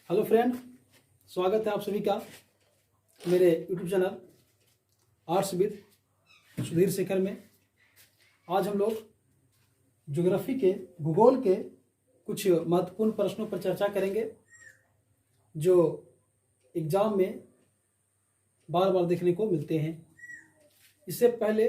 Hello friend, स्वागत है आप सभी का मेरे YouTube channel arts with Sudhir Shekhar में। आज हम लोग ज्योग्राफी के भूगोल के कुछ महत्वपूर्ण प्रश्नों पर चर्चा करेंगे जो एग्जाम में बार बार देखने को मिलते हैं। इससे पहले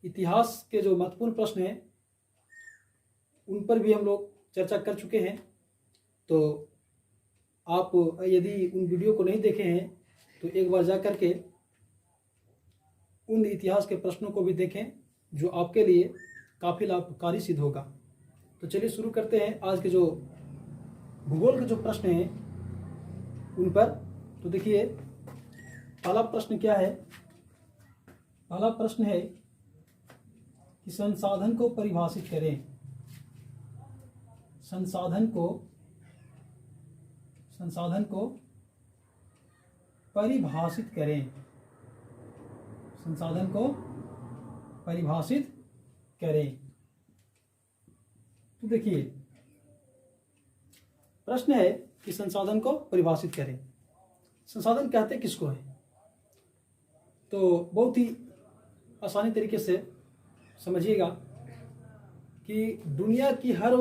इतिहास के जो महत्वपूर्ण प्रश्न हैं उन पर भी हम लोग चर्चा कर चुके हैं, तो आप यदि उन वीडियो को नहीं देखे हैं तो एक बार जा कर के उन इतिहास के प्रश्नों को भी देखें जो आपके लिए काफ़ी लाभकारी सिद्ध होगा। तो चलिए शुरू करते हैं आज के जो भूगोल के जो प्रश्न हैं उन पर। तो देखिए, पहला प्रश्न क्या है। पहला प्रश्न है कि संसाधन को परिभाषित करें। संसाधन को परिभाषित करें। संसाधन को परिभाषित करें। तो देखिए, प्रश्न है कि संसाधन को परिभाषित करें। संसाधन कहते किसको है? तो बहुत ही आसानी तरीके से समझिएगा कि दुनिया की हर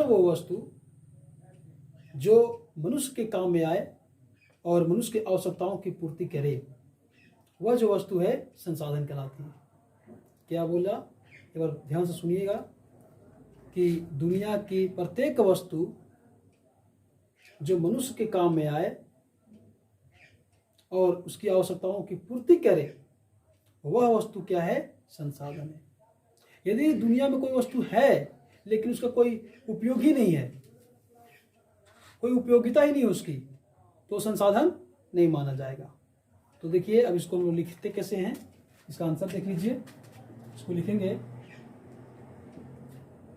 वो वस्तु जो मनुष्य के काम में आए और मनुष्य की आवश्यकताओं की पूर्ति करे, वह जो वस्तु है संसाधन कहलाती है। क्या बोला? एक बार ध्यान से सुनिएगा कि दुनिया की प्रत्येक वस्तु जो मनुष्य के काम में आए और उसकी आवश्यकताओं की पूर्ति करे, वह वस्तु क्या है? संसाधन है। यदि दुनिया में कोई वस्तु है लेकिन उसका कोई उपयोग ही नहीं है, कोई उपयोगिता ही नहीं है उसकी, तो संसाधन नहीं माना जाएगा। तो देखिए, अब इसको हम लिखते कैसे हैं, इसका आंसर देख लीजिए। इसको लिखेंगे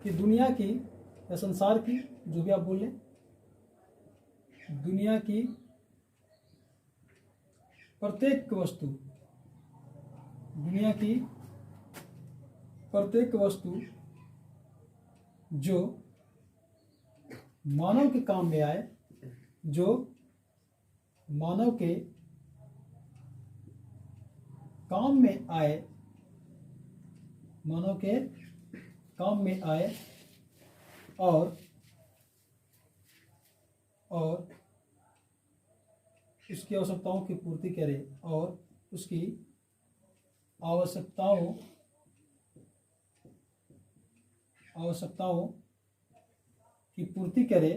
कि दुनिया की या संसार की, जो भी आप बोल लें, दुनिया की प्रत्येक वस्तु जो मानव के काम में आए, जो मानव के काम में आए और उसकी आवश्यकताओं की पूर्ति करे और उसकी आवश्यकताओं की पूर्ति करे,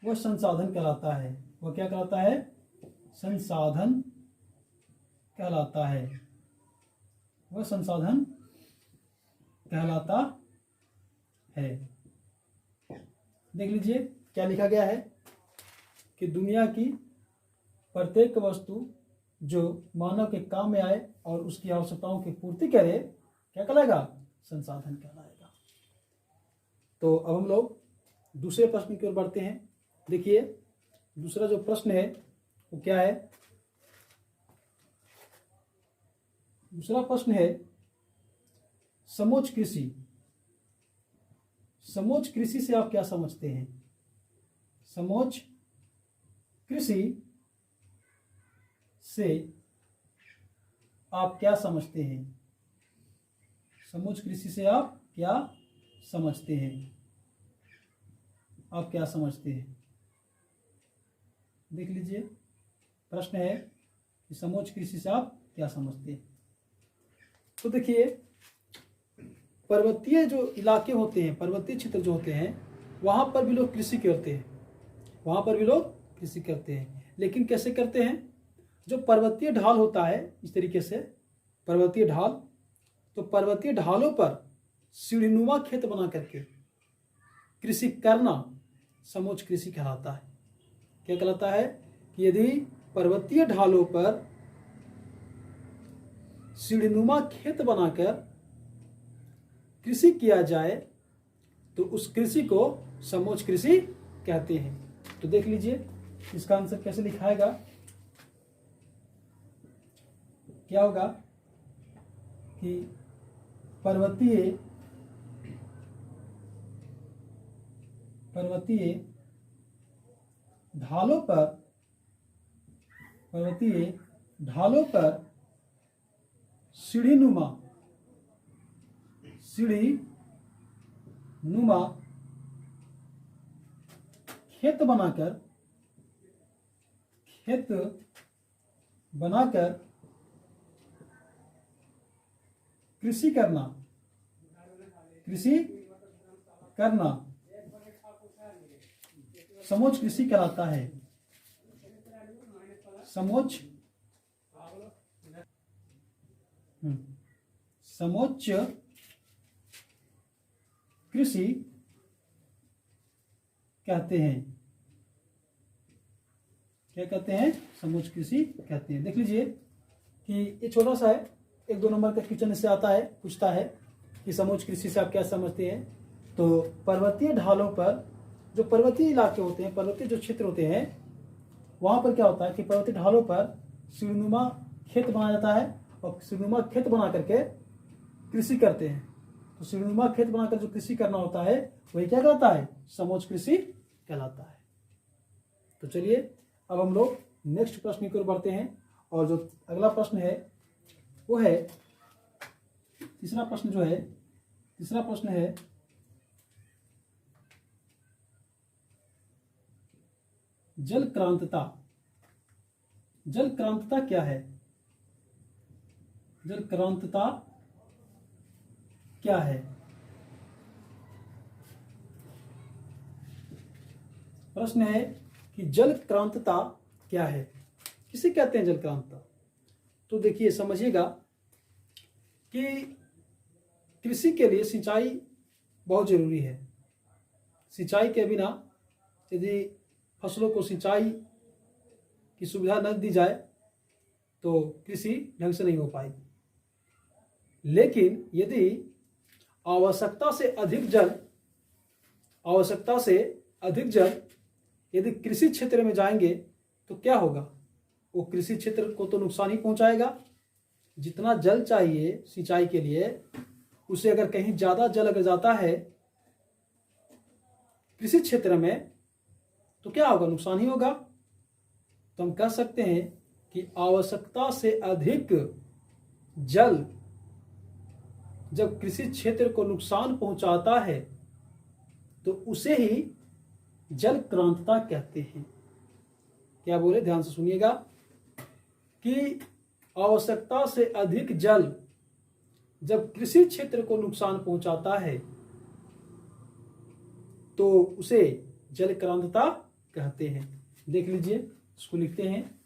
वह संसाधन कहलाता है। वह क्या कहलाता है? संसाधन कहलाता है। वह संसाधन कहलाता है। देख लीजिए क्या लिखा गया है कि दुनिया की प्रत्येक वस्तु जो मानव के काम में आए और उसकी आवश्यकताओं की पूर्ति करे, क्या कहलाएगा? संसाधन कहलाएगा। तो अब हम लोग दूसरे प्रश्न की ओर बढ़ते हैं। देखिए, दूसरा जो प्रश्न है वो क्या है? दूसरा प्रश्न है समोच्च कृषि। समोच्च कृषि से आप क्या समझते हैं? समोच्च कृषि से आप क्या समझते हैं? समोच्च कृषि से आप क्या समझते हैं? आप क्या समझते हैं? देख लीजिए, प्रश्न है कि समोच्च कृषि से आप क्या समझते हैं। तो देखिए, पर्वतीय जो इलाके होते हैं, पर्वतीय क्षेत्र जो होते हैं, वहां पर भी लोग कृषि करते हैं। लेकिन कैसे करते हैं? जो पर्वतीय ढाल होता है, इस तरीके से पर्वतीय ढाल, तो पर्वतीय ढालों पर सीढ़ीनुमा खेत बना करके कृषि करना समोच्च कृषि कहलाता है। क्या कहलाता है? कि यदि पर्वतीय ढालों पर सीढ़ीनुमा खेत बनाकर कृषि किया जाए तो उस कृषि को समोच्च कृषि कहते हैं। तो देख लीजिए इसका आंसर कैसे लिखाएगा, क्या होगा? कि पर्वतीय ढालों पर सीढ़ीनुमा खेत बनाकर कृषि करना समोच्च कृषि कहलाता है। समोच्च कृषि कहते हैं। क्या कहते हैं? समोच्च कृषि कहते हैं। देख लीजिए कि ये छोटा सा है, 1-2 नंबर का क्वेश्चन इससे आता है, पूछता है कि समोच्च कृषि से आप क्या समझते हैं। तो पर्वतीय ढालों पर, जो पर्वतीय इलाके होते हैं, पर्वतीय जो क्षेत्र होते हैं, वहां पर क्या होता है कि पर्वतीय ढालों पर सीढ़ीनुमा खेत बनाया जाता है और सीढ़ीनुमा खेत बना करके कृषि करते हैं। तो सीढ़ीनुमा खेत बनाकर जो कृषि करना होता है वही क्या कहलाता है? समोच्च कृषि कहलाता है। तो चलिए अब हम लोग नेक्स्ट प्रश्न की ओर बढ़ते हैं, और जो अगला प्रश्न है वो है तीसरा प्रश्न है जलक्रांतता। जलक्रांतता क्या है? जलक्रांतता क्या है? प्रश्न है कि जलक्रांतता क्या है, किसे कहते हैं जलक्रांतता। तो देखिए समझिएगा कि कृषि के लिए सिंचाई बहुत जरूरी है। सिंचाई के बिना यदि फसलों को सिंचाई की सुविधा न दी जाए तो कृषि ढंग से नहीं हो पाएगी। लेकिन यदि आवश्यकता से अधिक जल यदि कृषि क्षेत्र में जाएंगे तो क्या होगा? वो कृषि क्षेत्र को तो नुकसान ही पहुंचाएगा। जितना जल चाहिए सिंचाई के लिए, उसे अगर कहीं ज्यादा जल अगर जाता है कृषि क्षेत्र में तो क्या होगा? नुकसान ही होगा। तो हम कह सकते हैं कि आवश्यकता से अधिक जल जब कृषि क्षेत्र को नुकसान पहुंचाता है तो उसे ही जलक्रांतता कहते हैं। क्या बोले? ध्यान से सुनिएगा कि आवश्यकता से अधिक जल जब कृषि क्षेत्र को नुकसान पहुंचाता है तो उसे जलक्रांतता कहते हैं। देख लीजिए, इसको लिखते हैं।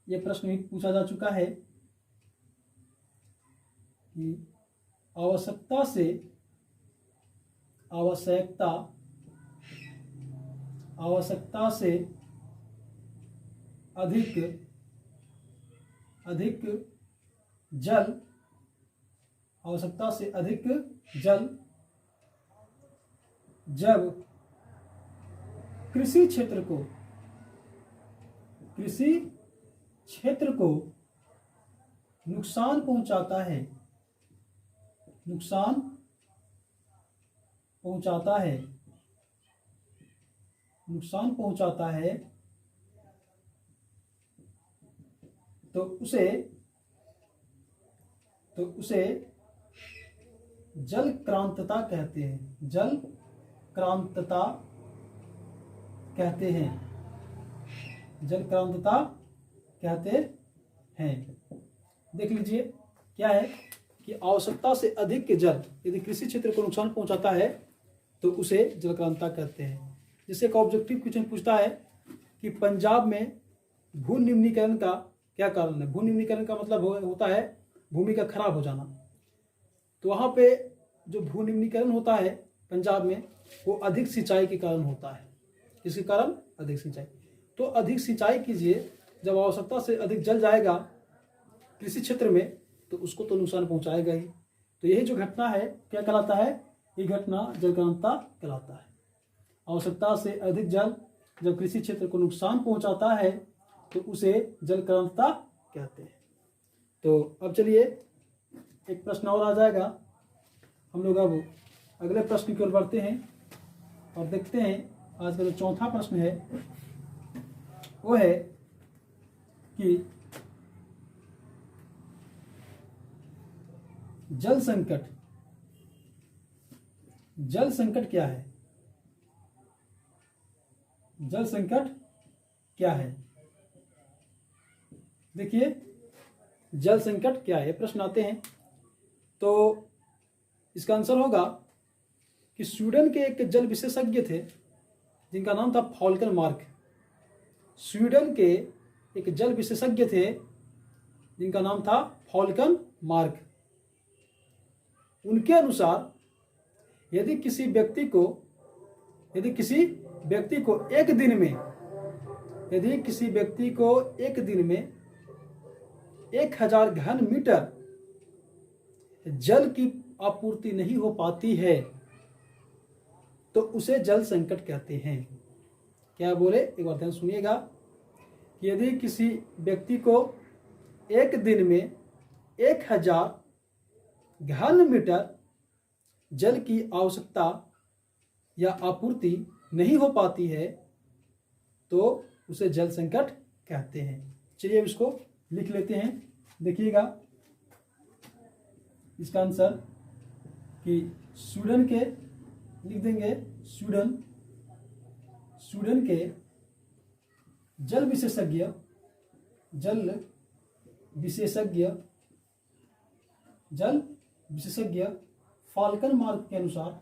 यह प्रश्न भी पूछा जा चुका है कि आवश्यकता से अधिक जल जब कृषि क्षेत्र को नुकसान पहुंचाता है तो उसे जलक्रांतता कहते हैं। जलक्रांतता कहते हैं। देख लीजिए क्या है कि आवश्यकता से अधिक जल यदि कृषि क्षेत्र को नुकसान पहुंचाता है तो उसे जलक्रांतता कहते हैं। जिससे एक ऑब्जेक्टिव क्वेश्चन पूछता है कि पंजाब में भू निम्नीकरण का क्या कारण है। भू निम्नीकरण का मतलब होता है भूमि का खराब हो जाना। तो वहां पे जो भू निम्नीकरण होता है पंजाब में वो अधिक सिंचाई के कारण होता है। इसके कारण अधिक सिंचाई। तो अधिक सिंचाई कीजिए, जब आवश्यकता से अधिक जल जाएगा कृषि क्षेत्र में तो उसको तो नुकसान पहुंचाएगा ही। तो यही जो घटना है क्या कहलाता है? ये घटना जलक्रांतता कहलाता है। आवश्यकता से अधिक जल जब कृषि क्षेत्र को नुकसान पहुंचाता है तो उसे जलक्रांतता कहते हैं। तो अब चलिए एक प्रश्न और आ जाएगा, हम लोग अब अगले प्रश्न की ओर बढ़ते हैं और देखते हैं आज का जो चौथा प्रश्न है वो है कि जल संकट क्या है? जल संकट क्या है? देखिए जल संकट क्या है, प्रश्न आते हैं तो इसका आंसर होगा कि स्वीडन के एक जल विशेषज्ञ थे जिनका नाम था फॉल्कन मार्क। स्वीडन के एक जल विशेषज्ञ थे जिनका नाम था फॉल्कन मार्क। उनके अनुसार यदि किसी व्यक्ति को एक दिन में 1000 घन मीटर जल की आपूर्ति नहीं हो पाती है तो उसे जल संकट कहते हैं। क्या बोले, एक बार ध्यान सुनिएगा। यदि किसी व्यक्ति को एक दिन में 1000 घन मीटर जल की आवश्यकता या आपूर्ति नहीं हो पाती है तो उसे जल संकट कहते हैं। चलिए अब इसको लिख लेते हैं, देखिएगा इसका आंसर कि स्वीडन के, लिख देंगे स्वीडन के जल विशेषज्ञ फॉल्कन मार्क के अनुसार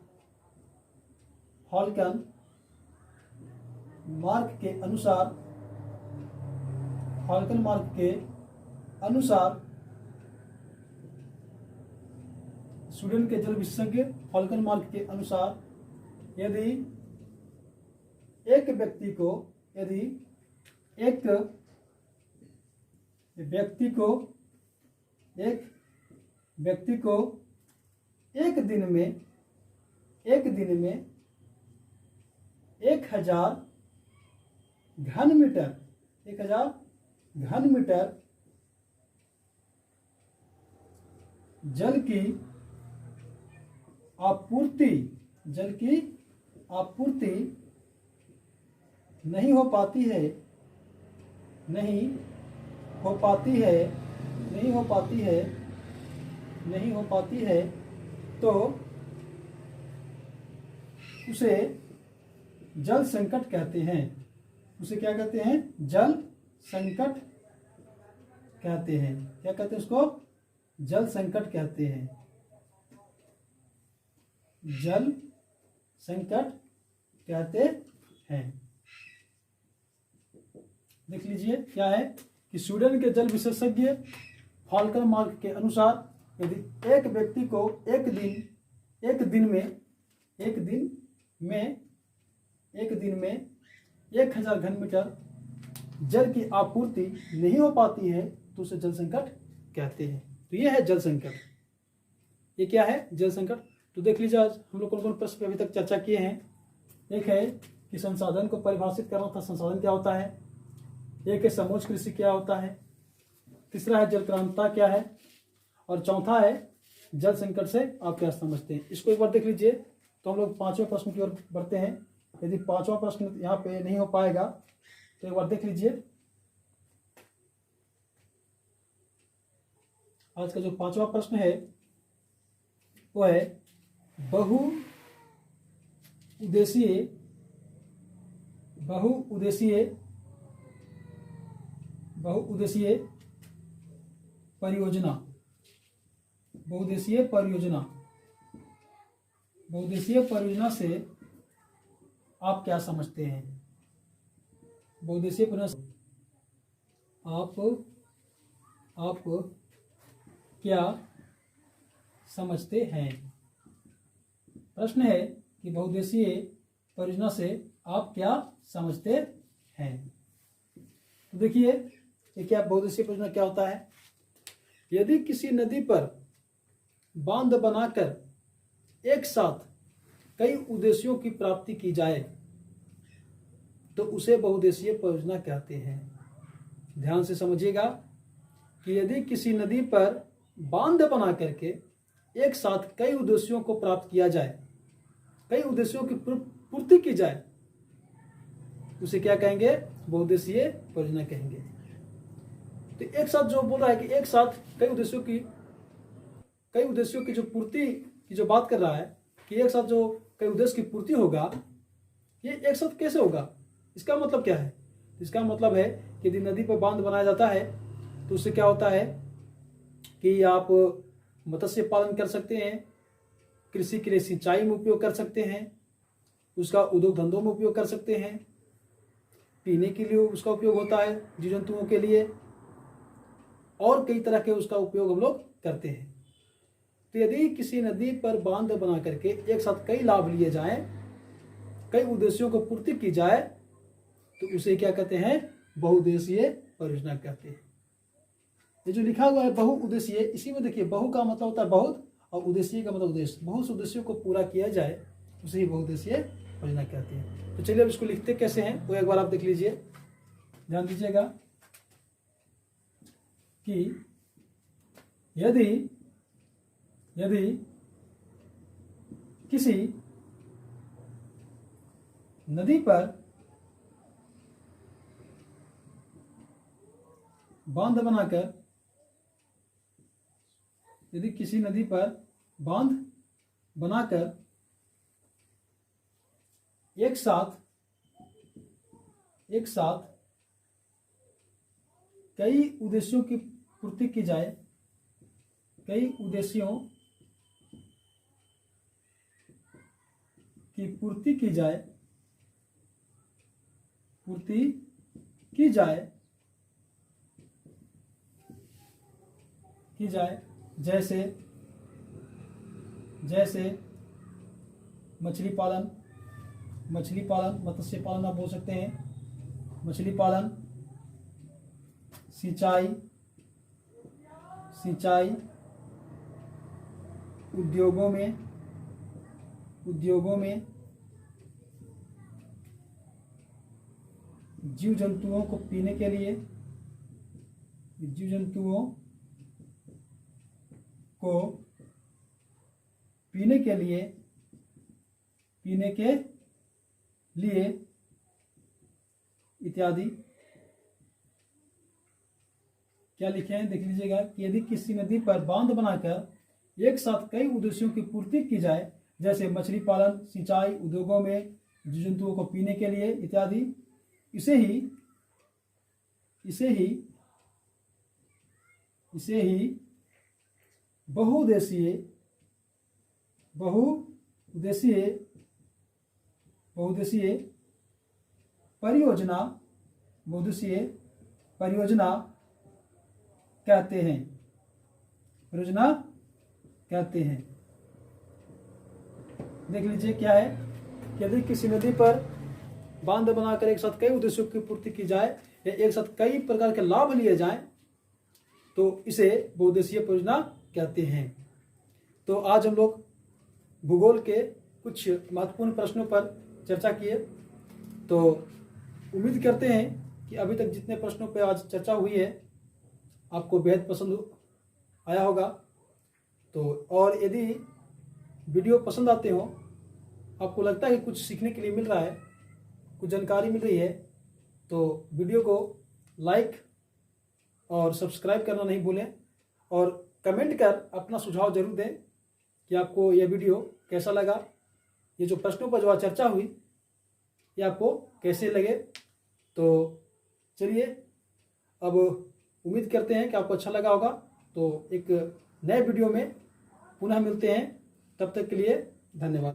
स्वीडन के जल विशेषज्ञ फॉल्कन मार्क के अनुसार यदि एक व्यक्ति को एक दिन में 1000 घन मीटर जल की आपूर्ति नहीं हो पाती है तो उसे जल संकट कहते हैं। उसे क्या कहते हैं? जल संकट कहते हैं। क्या कहते हैं उसको? जल संकट कहते हैं। जल संकट कहते हैं। देख लीजिए क्या है कि स्वीडन के जल विशेषज्ञ फॉल्कन मार्क के अनुसार यदि एक व्यक्ति को एक दिन में 1000 घन मीटर जल की आपूर्ति नहीं हो पाती है तो उसे जल संकट कहते हैं। तो ये है जल संकट। ये क्या है? जल संकट। तो देख लीजिए आज हम लोग कौन कौन प्रश्न पे अभी तक चर्चा किए हैं। एक है कि संसाधन को परिभाषित करना था, संसाधन क्या होता है। एक है समोच्च कृषि क्या होता है। तीसरा है जल क्रांति क्या है। और चौथा है जल संकट से आप क्या समझते हैं। इसको एक बार देख लीजिए। तो हम लोग 5वें प्रश्न की ओर बढ़ते हैं। यदि 5वां प्रश्न यहाँ पे नहीं हो पाएगा तो एक बार देख लीजिए। आज का जो 5वां प्रश्न है वो है बहुउद्देशीय परियोजना। बहुउद्देशीय परियोजना से आप क्या समझते हैं। बहुउद्देशीय परियोजना आप क्या समझते हैं। प्रश्न है कि बहुउद्देशीय परियोजना से आप क्या समझते हैं। तो देखिए ये क्या बहुउद्देशीय परियोजना क्या होता है। यदि किसी नदी पर बांध बनाकर एक साथ कई उद्देश्यों की प्राप्ति की जाए तो उसे बहुउद्देशीय परियोजना कहते हैं। ध्यान से समझिएगा। कि यदि किसी नदी पर बांध बना करके एक साथ कई उद्देश्यों को प्राप्त किया जाए, कई उद्देश्यों की पूर्ति की जाए, उसे क्या कहेंगे? बहुउद्देशीय परियोजना कहेंगे। तो एक साथ जो बोल रहा है कि एक साथ कई उद्देश्यों की जो पूर्ति की जो बात कर रहा है कि एक साथ जो कई उद्देश्य की पूर्ति होगा, ये एक साथ कैसे होगा? इसका मतलब क्या है? इसका मतलब है कि यदि नदी पर बांध बनाया जाता है तो उससे क्या होता है कि आप मत्स्य पालन कर सकते हैं, कृषि के लिए सिंचाई में उपयोग कर सकते हैं, उसका उद्योग धंधों में उपयोग कर सकते हैं, पीने के लिए उसका उपयोग होता है जीव जंतुओं के लिए, और कई तरह के उसका उपयोग हम लोग करते हैं। तो यदि किसी नदी पर बांध बना करके एक साथ कई लाभ लिए जाएं, कई उद्देश्यों को पूर्ति की जाए, तो उसे क्या कहते हैं? बहुउद्देशीय परियोजना कहते हैं। ये जो लिखा हुआ है बहुउद्देशीय, इसी में देखिए बहु का मतलब होता है बहुत और उद्देशीय का मतलब उद्देश्य। बहुत उद्देश्यों को पूरा किया जाए उसे ही बहुउद्देशीय परियोजना कहते हैं। तो चलिए अब इसको लिखते कैसे हैं वो एक बार आप देख लीजिए, ध्यान दीजिएगा कि यदि किसी नदी पर बांध बनाकर, यदि किसी नदी पर बांध बनाकर एक साथ कई उद्देश्यों की पूर्ति की जाए, कई उद्देश्यों की पूर्ति की जाए, जैसे मछली पालन, मत्स्य पालन आप बोल सकते हैं, मछली पालन, सिंचाई, उद्योगों में जीव जंतुओं को पीने के लिए, इत्यादि। क्या लिखे हैं देख लीजिएगा कि यदि किसी नदी पर बांध बनाकर एक साथ कई उद्देश्यों की पूर्ति की जाए, जैसे मछली पालन, सिंचाई, उद्योगों में जीव जंतुओं को पीने के लिए इत्यादि, इसे ही बहुउद्देशीय परियोजना कहते हैं। देख लीजिए क्या है कि यदि किसी नदी पर बांध बनाकर एक साथ कई उद्देश्यों की पूर्ति की जाए या एक साथ कई प्रकार के लाभ लिए जाएं, तो इसे बहुउद्देशीय परियोजना कहते हैं। तो आज हम लोग भूगोल के कुछ महत्वपूर्ण प्रश्नों पर चर्चा किए। तो उम्मीद करते हैं कि अभी तक जितने प्रश्नों पर आज चर्चा हुई है आपको बेहद पसंद आया होगा। तो और यदि वीडियो पसंद आते हो, आपको लगता है कि कुछ सीखने के लिए मिल रहा है, कुछ जानकारी मिल रही है, तो वीडियो को लाइक और सब्सक्राइब करना नहीं भूलें और कमेंट कर अपना सुझाव जरूर दें कि आपको यह वीडियो कैसा लगा, ये जो प्रश्नों पर जो चर्चा हुई ये आपको कैसे लगे। तो चलिए अब उम्मीद करते हैं कि आपको अच्छा लगा होगा। तो एक नए वीडियो में पुनः मिलते हैं, तब तक के लिए धन्यवाद।